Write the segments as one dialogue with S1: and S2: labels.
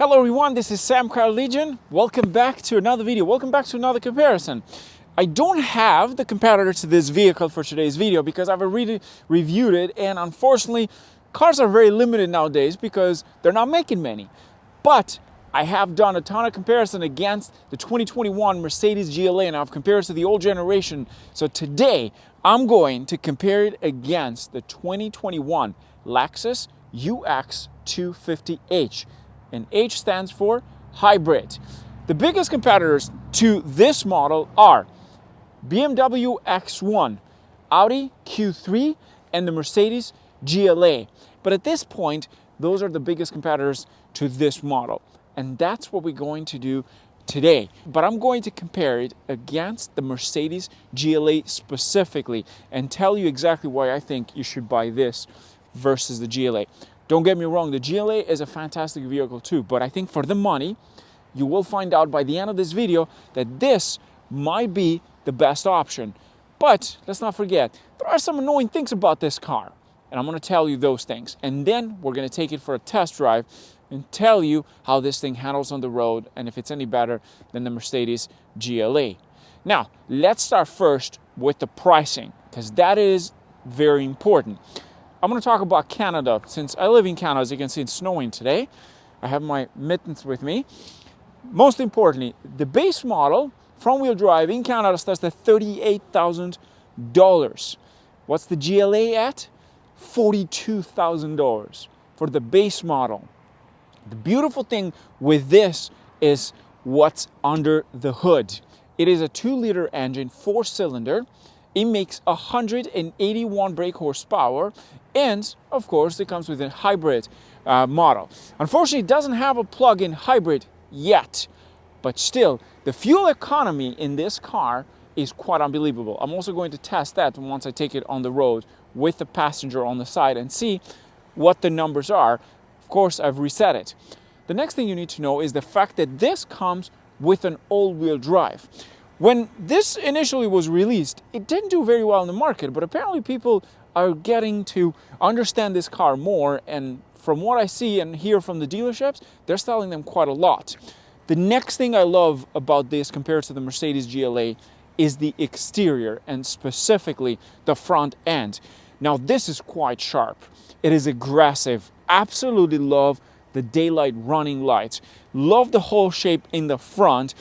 S1: Hello everyone, this is Sam Carl Legion. Welcome back to another video. Welcome back to another comparison. I don't have the competitor to this vehicle for today's video because I've already reviewed it, and unfortunately cars are very limited nowadays because they're not making many. But I have done a ton of comparison against the 2021 Mercedes GLA, and I've compared it to the old generation. So today I'm going to compare it against the 2021 Lexus UX 250h. And H stands for hybrid. The biggest competitors to this model are BMW X1, Audi Q3, and the Mercedes GLA. But at this point, those are the biggest competitors to this model. And that's what we're going to do today. But I'm going to compare it against the Mercedes GLA specifically and tell you exactly why I think you should buy this versus the GLA. Don't get me wrong, the GLA is a fantastic vehicle too, but I think for the money, you will find out by the end of this video that this might be the best option. But let's not forget, there are some annoying things about this car, and I'm going to tell you those things. And then we're going to take it for a test drive and tell you how this thing handles on the road and if it's any better than the Mercedes GLA. Now, let's start first with the pricing, because that is very important. I'm going to talk about Canada. Since I live in Canada, as you can see, it's snowing today. I have my mittens with me. Most importantly, the base model, front-wheel drive in Canada, starts at $38,000. What's the GLA at? $42,000 for the base model. The beautiful thing with this is what's under the hood. It is a 2-liter engine, 4-cylinder. It makes 181 brake horsepower, and of course it comes with a hybrid model. Unfortunately, it doesn't have a plug-in hybrid yet, but still, the fuel economy in this car is quite unbelievable. I'm also going to test that once I take it on the road with the passenger on the side and see what the numbers are. Of course, I've reset it. The next thing you need to know is the fact that this comes with an all-wheel drive. When this initially was released, it didn't do very well in the market, but apparently people are getting to understand this car more, and from what I see and hear from the dealerships, they're selling them quite a lot. The next thing I love about this compared to the Mercedes GLA is the exterior, and specifically the front end. Now this is quite sharp. It is aggressive. Absolutely love the daylight running lights. Love the whole shape in the front.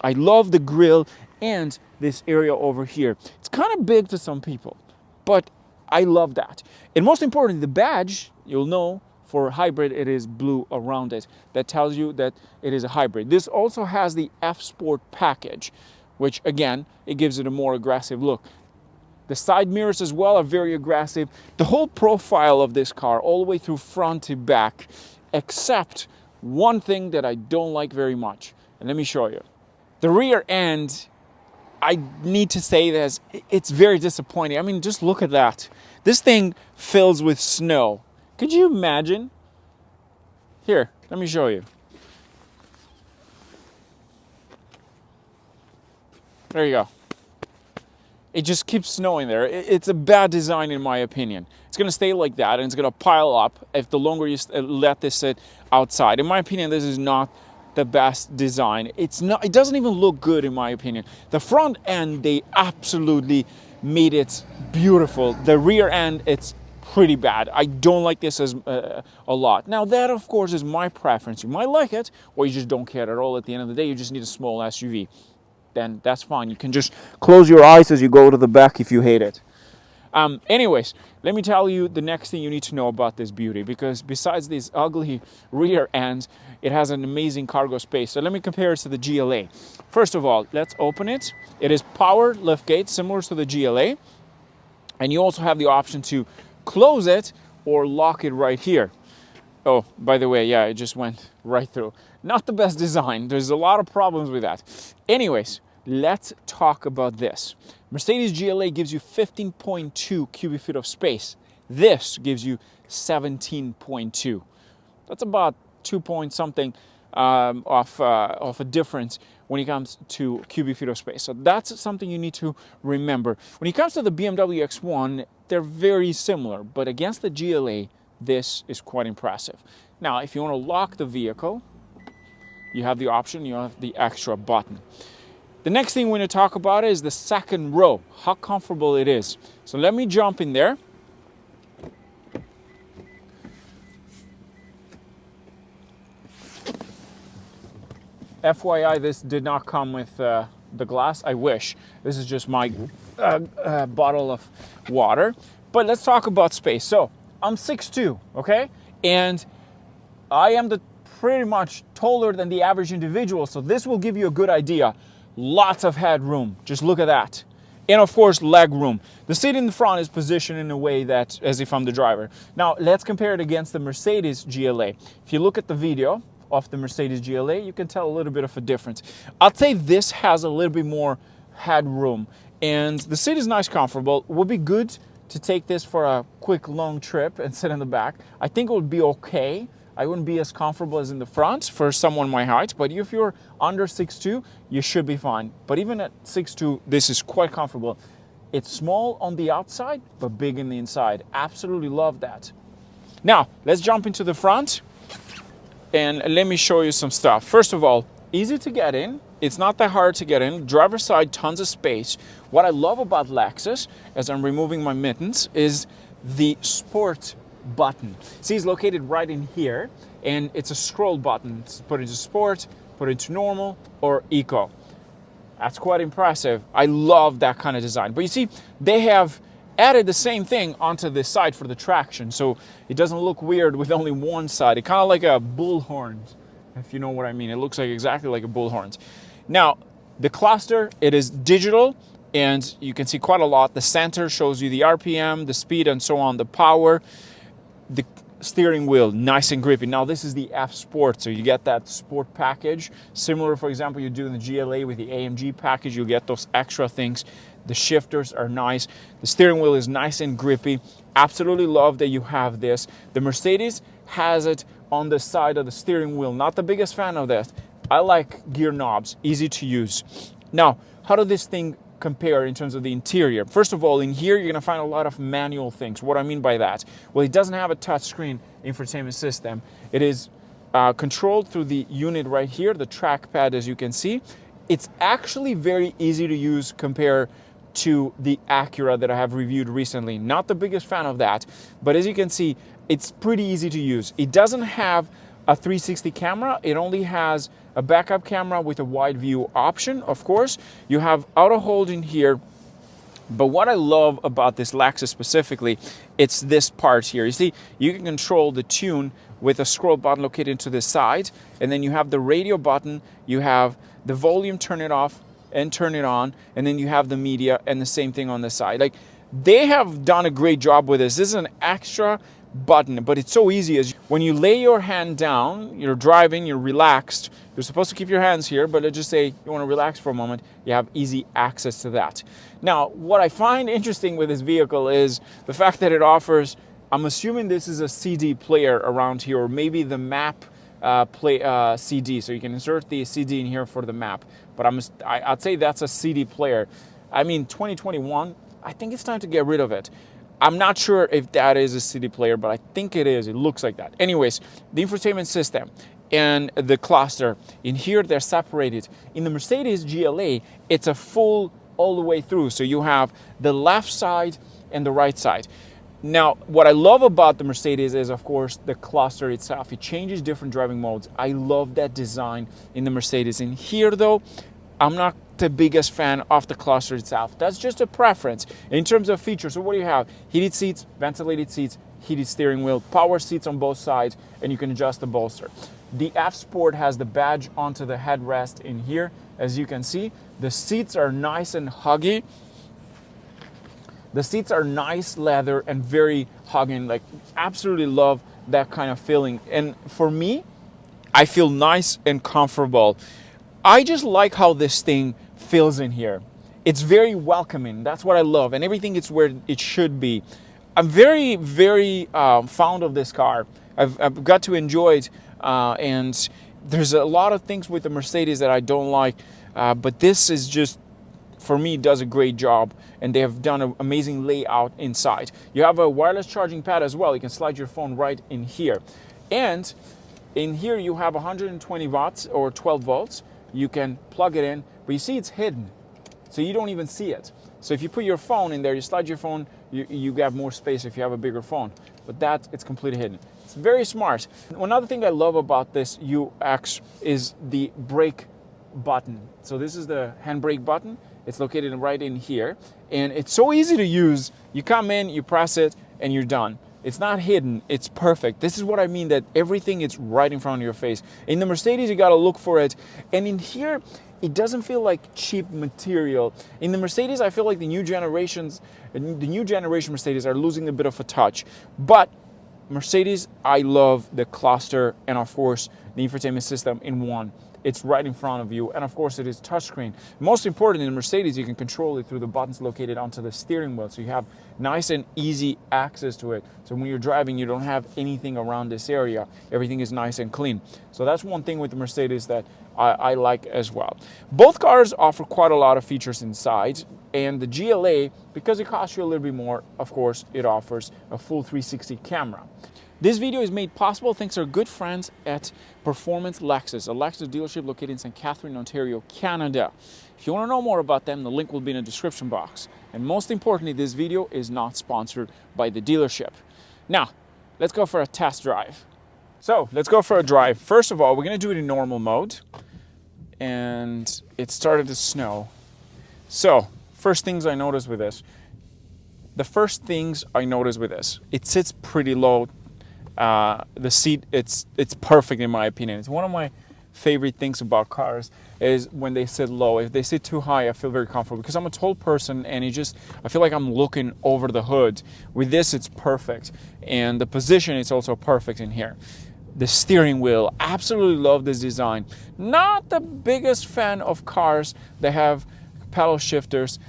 S1: I love the grille and this area over here. It's kind of big to some people, but I love that. And most importantly, the badge, you'll know for hybrid, it is blue around it. That tells you that it is a hybrid. This also has the F Sport package, which again, it gives it a more aggressive look. The side mirrors as well are very aggressive. The whole profile of this car, all the way through front to back, except one thing that I don't like very much. And let me show you. The rear end, I need to say this, it's very disappointing. I mean, just look at that. This thing fills with snow. Could you imagine? Here, let me show you. There you go. It just keeps snowing there. It's a bad design in my opinion. It's going to stay like that, and it's going to pile up if the longer you let this sit outside. In my opinion, this is not the best design. It's not. It doesn't even look good in my opinion. The front end, they absolutely made it beautiful. The rear end, it's pretty bad. I don't like this as a lot. Now that of course is my preference. You might like it, or you just don't care at all. At the end of the day, you just need a small SUV. Then that's fine. You can just close your eyes as you go to the back if you hate it. Anyways, let me tell you the next thing you need to know about this beauty, because besides this ugly rear end, it has an amazing cargo space. So let me compare it to the GLA. First of all, let's open it. It is power liftgate, similar to the GLA. And you also have the option to close it or lock it right here. Oh, by the way, yeah, it just went right through. Not the best design. There's a lot of problems with that. Anyways, let's talk about this. Mercedes GLA gives you 15.2 cubic feet of space. This gives you 17.2. That's about 2 point something of a difference when it comes to cubic feet of space. So that's something you need to remember. When it comes to the BMW X1, they're very similar, but against the GLA, this is quite impressive. Now, if you want to lock the vehicle, you have the option, you have the extra button. The next thing we're going to talk about is the second row, how comfortable it is. So let me jump in there. FYI, this did not come with the glass. I wish. This is just my bottle of water. But let's talk about space. So I'm 6'2", okay? And I am pretty much taller than the average individual. So this will give you a good idea. Lots of headroom. Just look at that. And of course, leg room. The seat in the front is positioned in a way that as if I'm the driver. Now, let's compare it against the Mercedes GLA. If you look at the video of the Mercedes GLA, you can tell a little bit of a difference. I'd say this has a little bit more headroom. And the seat is nice, comfortable. Would be good to take this for a quick, long trip and sit in the back. I think it would be okay. I wouldn't be as comfortable as in the front for someone my height, but if you're under 6'2", you should be fine. But even at 6'2", this is quite comfortable. It's small on the outside, but big in the inside. Absolutely love that. Now, let's jump into the front and let me show you some stuff. First of all, easy to get in. It's not that hard to get in. Driver's side, tons of space. What I love about Lexus, as I'm removing my mittens, is the sport button. See, it's located right in here, and it's a scroll button. It's put into sport, put into normal, or eco. That's quite impressive. I love that kind of design. But you see, they have added the same thing onto this side for the traction, so it doesn't look weird with only one side. It's kind of like a bullhorn, if you know what I mean. It looks like exactly like a bullhorn. Now, the cluster, it is digital, and you can see quite a lot. The center shows you the RPM, the speed, and so on, the power. The steering wheel, nice and grippy. Now this is the F Sport, so you get that sport package. Similar, for example, you do in the GLA with the AMG package, you'll get those extra things. The shifters are nice. The steering wheel is nice and grippy. Absolutely love that you have this. The Mercedes has it on the side of the steering wheel. Not the biggest fan of that. I like gear knobs, easy to use. Now, how does this thing compare in terms of the interior? First of all, in here you're going to find a lot of manual things. What I mean by that? Well, it doesn't have a touchscreen infotainment system. It is controlled through the unit right here, the trackpad, as you can see. It's actually very easy to use compared to the Acura that I have reviewed recently. Not the biggest fan of that, but as you can see, it's pretty easy to use. It doesn't have a 360 camera. It only has a backup camera with a wide view option, of course. You have auto hold in here. But what I love about this Lexus specifically, it's this part here. You see, you can control the tune with a scroll button located to the side. And then you have the radio button. You have the volume, turn it off and turn it on. And then you have the media and the same thing on the side. Like, they have done a great job with this. This is an extra button, but it's so easy. As when you lay your hand down, you're driving, you're relaxed, you're supposed to keep your hands here, but let's just say you want to relax for a moment, you have easy access to that. Now, what I find interesting with this vehicle is the fact that it offers, I'm assuming this is a CD player around here, or maybe the map CD, so you can insert the CD in here for the map, but I'd say that's a CD player. I mean, 2021, I think it's time to get rid of it. I'm not sure if that is a CD player, but I think it is. It looks like that. Anyways, the infotainment system and the cluster, in here they're separated. In the Mercedes GLA, it's a full all the way through. So you have the left side and the right side. Now, what I love about the Mercedes is, of course, the cluster itself. It changes different driving modes. I love that design in the Mercedes. In here, though, I'm not the biggest fan of the cluster itself. That's just a preference. In terms of features, so what do you have? Heated seats, ventilated seats, heated steering wheel, power seats on both sides, and you can adjust the bolster. The F Sport has the badge onto the headrest in here. As you can see, the seats are nice and huggy. The seats are nice leather and very hugging. Like, absolutely love that kind of feeling. And for me, I feel nice and comfortable. I just like how this thing feels in here. It's very welcoming. That's what I love. And everything is where it should be. I'm very, very fond of this car. I've got to enjoy it. And there's a lot of things with the Mercedes that I don't like. But this is just, for me, does a great job. And they have done an amazing layout inside. You have a wireless charging pad as well. You can slide your phone right in here. And In here you have 120 watts or 12 volts. You can plug it in, but you see it's hidden, so you don't even see it. So if you put your phone in there, you slide your phone, you have more space if you have a bigger phone. But it's completely hidden. It's very smart. Another thing I love about this UX is the brake button. So this is the handbrake button. It's located right in here, and it's so easy to use. You come in, you press it, and you're done. It's not hidden, it's perfect. This is what I mean, that everything is right in front of your face. In the Mercedes, you gotta look for it. And in here, it doesn't feel like cheap material. In the Mercedes, I feel like the new generation Mercedes are losing a bit of a touch. But Mercedes, I love the cluster and of course, the infotainment system in one. It's right in front of you, and of course it is touchscreen. Most important, in the Mercedes, you can control it through the buttons located onto the steering wheel, so you have nice and easy access to it. So when you're driving, you don't have anything around this area. Everything is nice and clean. So that's one thing with the Mercedes that I like as well. Both cars offer quite a lot of features inside, and the GLA, because it costs you a little bit more, of course, it offers a full 360 camera. This video is made possible thanks to our good friends at Performance Lexus, a Lexus dealership located in St. Catherine, Ontario, Canada. If you want to know more about them, the link will be in the description box. And most importantly, this video is not sponsored by the dealership. Now, let's go for a test drive. So, let's go for a drive. First of all, we're going to do it in normal mode. And it started to snow. So, first things I noticed with this. It sits pretty low. The seat, it's perfect in my opinion. It's one of my favorite things about cars is when they sit low. If they sit too high, I feel very comfortable because I'm a tall person and I feel like I'm looking over the hood. With this, it's perfect. And the position is also perfect in here. The steering wheel, absolutely love this design. Not the biggest fan of cars that have pedal shifters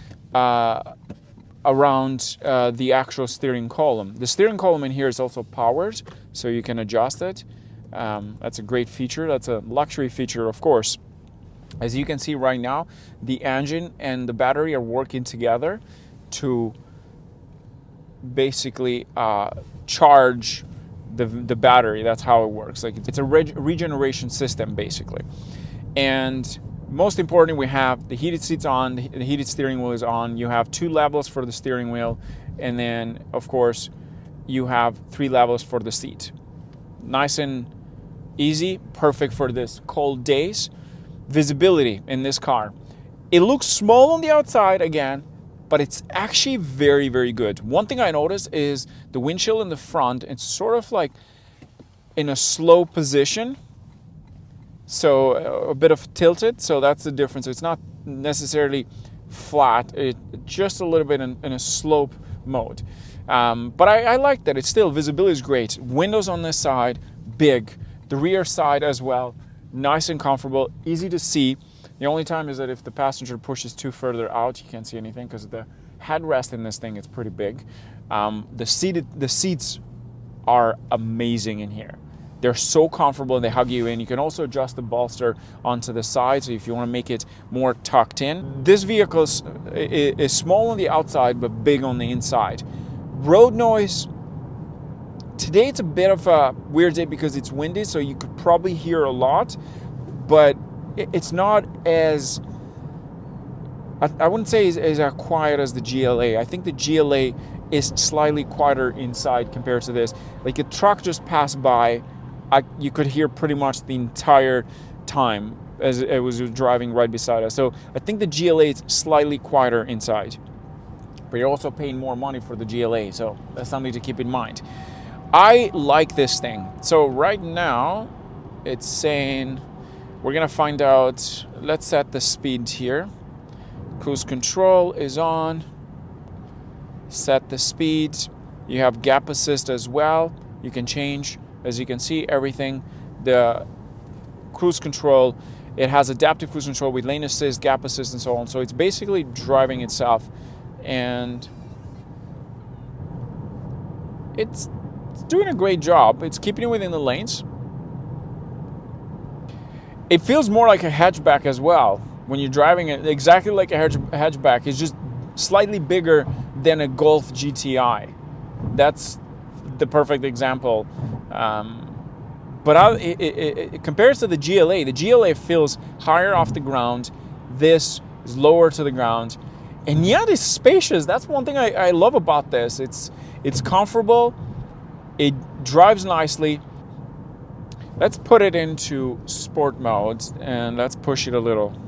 S1: around the actual steering column. The steering column in here is also powered, so you can adjust it. That's a great feature. That's a luxury feature, of course. As you can see right now, the engine and the battery are working together to basically charge the battery. That's how it works. Like, it's a regeneration system, basically. And most importantly, we have the heated seats on, the heated steering wheel is on. You have 2 levels for the steering wheel, and then, of course, you have 3 levels for the seat. Nice and easy, perfect for this cold days. Visibility in this car. It looks small on the outside, again, but it's actually very, very good. One thing I noticed is the windshield in the front, it's sort of like in a slow position. So a bit of tilted, so that's the difference. It's not necessarily flat, just a little bit in a slope mode. But I like that. It's still, visibility is great. Windows on this side, big. The rear side as well, nice and comfortable, easy to see. The only time is that if the passenger pushes too further out, you can't see anything because the headrest in this thing is pretty big. The seats are amazing in here. They're so comfortable and they hug you in. You can also adjust the bolster onto the side, so if you want to make it more tucked in. This vehicle is small on the outside but big on the inside. Road noise, today it's a bit of a weird day because it's windy, so you could probably hear a lot, but it's not as, I wouldn't say as quiet as the GLA. I think the GLA is slightly quieter inside compared to this. Like, a truck just passed by, you could hear pretty much the entire time as it was driving right beside us. So I think the GLA is slightly quieter inside, but you're also paying more money for the GLA, so that's something to keep in mind. I like this thing. So right now it's saying we're gonna find out. Let's set the speed here. Cruise control is on. Set the speed. You have gap assist as well. You can change, as you can see, everything. The cruise control, it has adaptive cruise control with lane assist, gap assist, and so on. So it's basically driving itself, and it's doing a great job. It's keeping it within the lanes. It feels more like a hatchback as well when you're driving it, exactly like a hatchback. It's just slightly bigger than a Golf GTI. That's the perfect example. But compared to the GLA feels higher off the ground. This is lower to the ground. And yet it's spacious. That's one thing I love about this. It's comfortable. It drives nicely. Let's put it into sport mode and let's push it a little.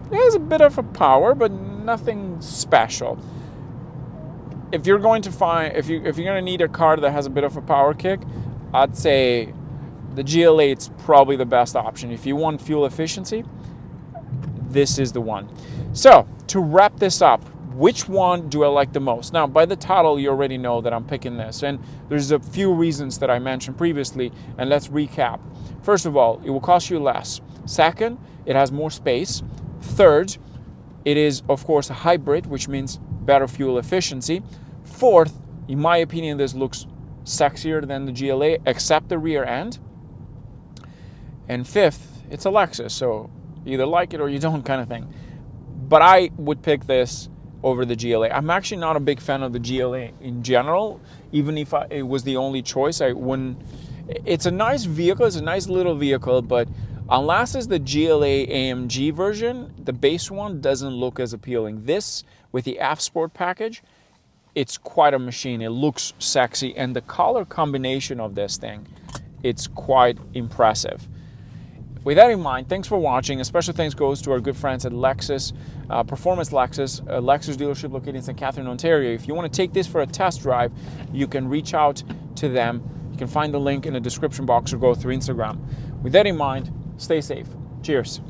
S1: It has a bit of a power, but nothing special. If you're going to find, if you're going to need a car that has a bit of a power kick, I'd say the GLA is probably the best option. If you want fuel efficiency, this is the one. So to wrap this up, which one do I like the most? Now, by the title, you already know that I'm picking this, and there's a few reasons that I mentioned previously, and let's recap. First of all, it will cost you less. Second, it has more space. Third, it is, of course, a hybrid, which means better fuel efficiency. Fourth, in my opinion, this looks sexier than the GLA, except the rear end. And fifth, it's a Lexus, so either like it or you don't kind of thing. But I would pick this over the GLA. I'm actually not a big fan of the GLA in general. Even if it was the only choice, I wouldn't. It's a nice vehicle, it's a nice little vehicle, but unless it's the GLA AMG version, the base one doesn't look as appealing. This, with the F Sport package, it's quite a machine. It looks sexy, and the color combination of this thing, it's quite impressive. With that in mind, thanks for watching. A special thanks goes to our good friends at Lexus, Performance Lexus, a Lexus dealership located in St. Catherine, Ontario. If you want to take this for a test drive, you can reach out to them. You can find the link in the description box or go through Instagram. With that in mind, stay safe. Cheers.